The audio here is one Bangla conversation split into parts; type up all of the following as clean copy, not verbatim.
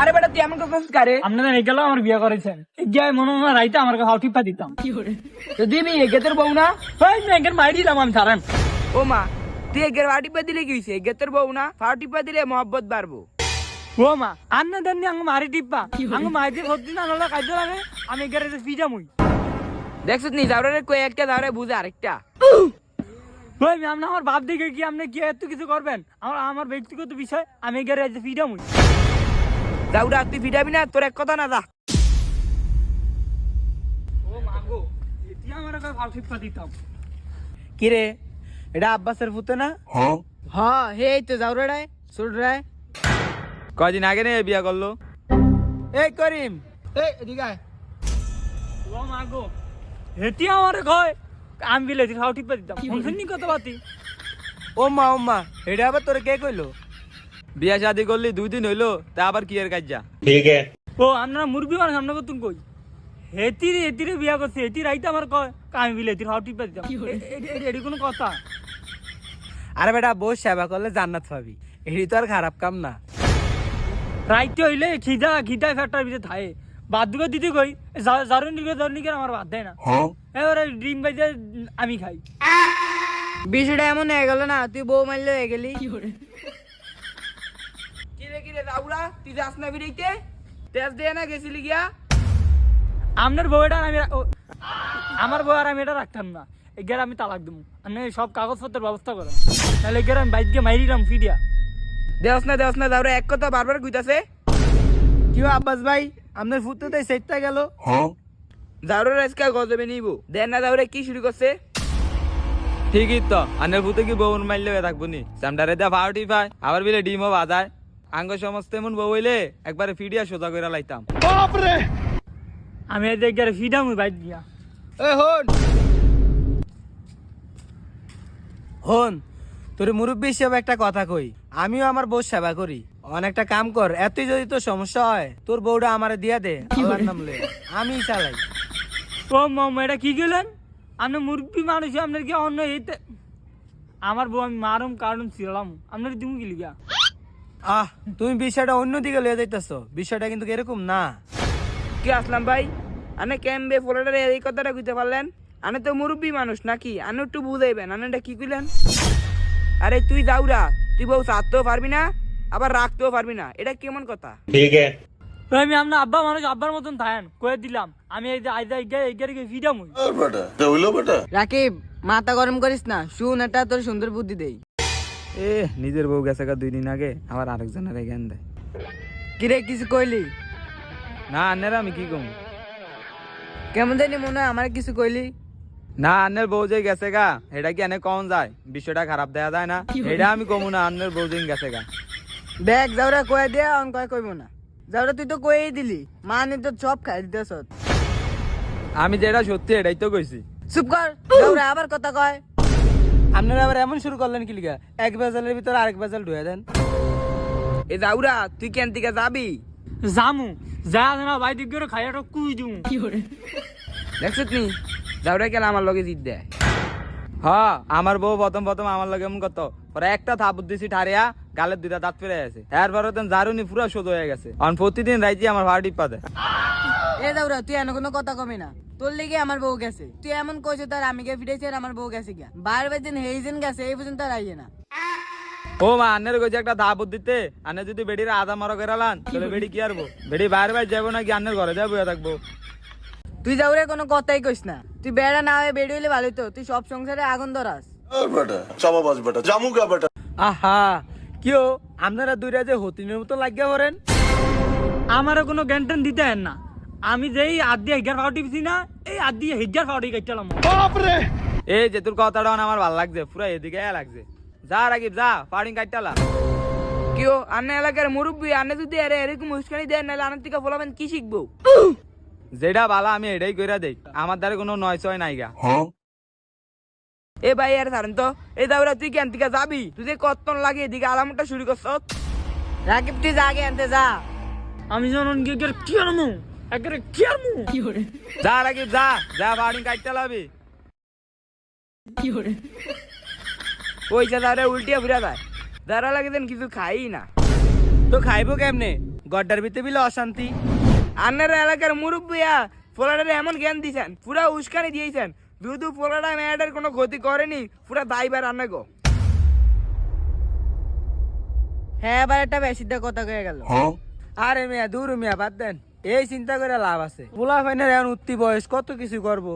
আরে বেটা তুই এমন করছিস কারে? আপনারা এই গেল আমার বিয়ে করেছেন গিয়ে মনে হয় রাইতে আমার কাছে টিপা দিতাম তো দিবি এগেতের বউ না? ওই মেয়েকে মাই দিলাম আমি সারান। ও মা তুই এগের ফাটিপা দিলে কি হইছে? এগেতের বউ না, ফাটিপা দিলে মহব্বত বাড়বো। ও মা আন্না দেননি আঙ্গ মারি টিপা আঙ্গ মাই দিয়ে ভর্তি না হলে কাজ লাগে আমি গ্যারেজে ফিজা মুই দেখছিস নি যাওরে কই একটা যাওরে বুঝে আরেকটা। ওই আপনি আমার বাপ দিকে কি আপনি কি এত কিছু করবেন? আমার ব্যক্তিগত বিষয় আমি গ্যারেজে ফিজা মুই যাওরা তুই ফিটাবি না, তোর এক কথা না যা। ও মা গো এটি আমার কাছে ফাল টিপা দিতাম। কিরে এটা আব্বাসের পুতে না? হ্যাঁ হে তো যাওরে রায় ছোট রায় কয়দিন আগে নে বিয়া করলো। এই করিম এই এদিকে আয়। ও মা গো এটি আমার কয় আমি বিলে ফাল টিপা দিতাম শুনছেন কত বাতি। ও মা এটা আবার তোরে কে কইলো? বিয়া শাদি করলি 2 দিন হইলো তা আবার কি এর কাজ যা? ও আপনারা মুরগি মানে সামনে করতুন কই হেতিরে বিয়া করছে হেতি রাইতে আমার কয় আমি বিলে ফাল টিপা দিতাম এটি কোনো কথা? আরে বেটা বউ সেবা করলে জান্নাত পাবি, এটি তো আর খারাপ কাম না। রাইতে হইলে খিদায় ফ্যাক্টর ভিতরে থাকে বাদ দুটো দিতে কই জারুনিকে আমার বাদ দেয় না। এবারে ডিম বাইতে আমি খাই। বিষয়টা এমন হয়ে গেল না, তুই বউ মারলে হয়ে গেলি। কিরে যাওরা তুই যাস না বিড়িতে? তেজ দিয়ে না গেছিলি গিয়া? আপনার বউটা আমার বউ আর আমি এটা রাখতাম না। এগারে আমি তালাক দেবো, আপনি সব কাগজপত্রের ব্যবস্থা করেন, তাহলে এগারে আমি বাইক গিয়ে মাইরিলাম ফিরিয়া। দেওস না যাওরা এক কথা বারবার কইতাছে। কি আব্বাস ভাই আপনার ফুতে তো সেটটা গেল। যাওরা আজকে গজবে নিব দেন না। যাওরা কি শুরু করছে? ঠিকই তো আনের ফুতে কি বউ মারলে হয়ে থাকবো নি? সামডারে দা ফাউটি পায় আবার বিলে ডিমও বাজায়। আঙ্গ সমস্ত এমন বউ হইলে একবারে ফিডিয়া সোজা করে লাইতাম। আমি এগারে ফিরাম বাইক গিয়া। এই হন তোর মুরব্বী হিসেবে একটা কথা কই, আমিও আমার বউ সেবা করি। অনেকটা কাম কর, এতই যদি তোর সমস্যা হয় তোর বউটা আমারে দিয়া দে, আল্লাহর নাম লয়ে আমি চালাই। ও মামা এটা কি গেলেন? আপনি মুরব্বী মানুষ, আপনার কি অন্য এইতে আমার বউ আমি মারুম কারণ ছিলাম আপনার তুমি কি লিগা? তুমি বিষয়টা অন্যদিকে লয়ে যাইতেছো, বিষয়টা কিন্তু এরকম না। কি আসলাম ভাই আনে কেমবে ফোলাটারে এই কথাটা কইতে পারলেন? আনে তো মুরব্বী মানুষ নাকি, আনে একটু বুঝাইবেন আনেটা কি কইলেন? আরে তুই যাওরা তুই বউ সারতেও পারবি না আবার রাখতেও পারবি না, এটা কেমন কথা? আমি আপনার আব্বা মানুষ আব্বার মতন থাকেন কয়ে দিলাম আমি এই যে আইদা এগারে ফিরাম। রাকিব মাথা গরম করিস না, শুন এটা তোর সুন্দর বুদ্ধি দেই। নিজের বউ গেছে 2 দিন আগে, আবার আরেকজনের জ্ঞান দেয়। কিরে কিছু কইলি? না আন্নের আমি কি কম? কেমন জানি মনে হয় আমার কিছু কইলি। না আন্নের বউ যে গেছে গা এটা কি এনে কম যায়? বিষয়টা খারাপ দেখা যায় না? এটা আমি কমু না আন্নের বউ যে গেছে গা। দেখ যাওরা কয়ে দে অন কয় কইব না। যাওরা তুই তো কয়েই দিলি, মানে তো সব খাই দিতেছ। আমি যেটা সত্যি এটাই তো কইছি। চুপ কর, যাওরা আবার কথা কয়। আপনারা আবার এমন শুরু করলেন কি লিগা? এক বেজালের ভিতর আরেক বেজাল ঢুয়ে দেন। এ যাওরা তুই কেন থেকে যাবি? জামু যা না ভাই দিক করে খাইয়াটা কুই দিমু। দেখছিস নি যাওরা গেলে আমার লগে জিত দেয়। হ্যাঁ আমার বউ প্রথম আমার লগে এমন কত পরে একটা থাপুত দিছি ঠারিয়া গালের 2টা দাঁত ফেলে আছে। এরপরে তো জারুনি পুরো সোজা হয়ে গেছে। কারণ প্রতিদিন রাইতে আমার ভাড়ি পাতে। এ যাওরা তুই এনে কোনো কথা কমি না, তোর লেগে আমার বউ গেছে। তুই এমন কইছ তার আমি গে ফিরেছি আর আমার বউ গেছে গিয়া। বারবার দিন হেইজেন গেছে এই পর্যন্ত আর আইয়ে না। ও মা আন্নের কইছে একটা থাপুত দিতে, আন্নে যদি বেডির আধা মারো করালান তাহলে বেডি কি আরবো? বেডি বাইরে যাবো নাকি আন্নের ঘরে যাবো থাকবো? তুই যাওরে কোনো কথাই কইস না। তুই বেড়া না হয়ে বেড়ি হইলে ভালোই তো, তুই সব সংসারে আগুন ধরাস। আহা কিও আপনারা 2টা যে হতিনের মতো লাগিয়া পড়েন। আমারও কোনো জ্ঞান টান দিতে হেন না। আমি যেই আদি হেগার ফাউটি দিছি না এই আদি হেগার ফাউটি কাটলাম। এই যে তোর কথাটা আমার ভালো লাগছে, পুরো এদিকে লাগছে। যা রাকিব যা পাড়িং কাটতালা। কেউ আন্না এলাকার মুরব্বী আন্না যদি আরে এরকম উস্কানি দেয় নাহলে আনার থেকে ফলাবেন কি শিখবো? যেটা ভালো আমি এটাই কইরা দেই, আমার দ্বারা কোনো নয় ছয় নাইগা। এ ভাই আর ছাড়েন তো, এই দাওরা তুই কেন থেকে যাবি? তুই যে কতক্ষণ লাগে এদিকে আলামটা শুরু করছ। রাকিব তুই যা আগে আনতে যা। আমি যখন গেগার কি আরমু এগারে কি আরমু যা রাকিব যা যা পাড়িং কাটতালাবি। পয়সা দাঁড়ে উল্টিয়া ফিরা যায়, দাঁড়া লাগে দেন কিছু খাই না। তো খাইবো কেমনে? গড্ডার ভিতরে বিলে অশান্তি। আপনার এলাকার মুরব্বিয়া ফোলাটারে এমন জ্ঞান দিয়েছেন, পুরা উস্কানি দিয়েছেন, দুধু ফোলাটা মেয়েটার কোনো ক্ষতি করেনি, পুরা দায়বার আনে গো। হ্যাঁ, এবার একটা বেশি কথা কয়ে গেল। আরে মিয়া দূর মিয়া, বাদ দেন, এই চিন্তা করে লাভ আছে? পোলা ফাইনের এখন উঠতি বয়স, কত কিছু করবো।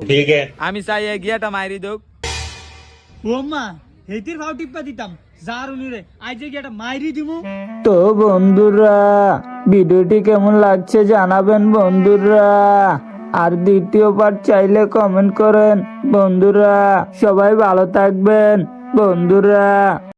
আমি চাই এই গিয়াটা মাইরি দোক। ও মা হেতির ভাও টিপ্পা দিতাম যার উনিরে আজ যে একটা মাইরি দিমু। তো বন্ধুরা, ভিডিওটি কেমন লাগছে জানাবেন বন্ধুরা, আর দ্বিতীয় পার্ট চাইলে কমেন্ট করেন বন্ধুরা। সবাই ভালো থাকবেন বন্ধুরা।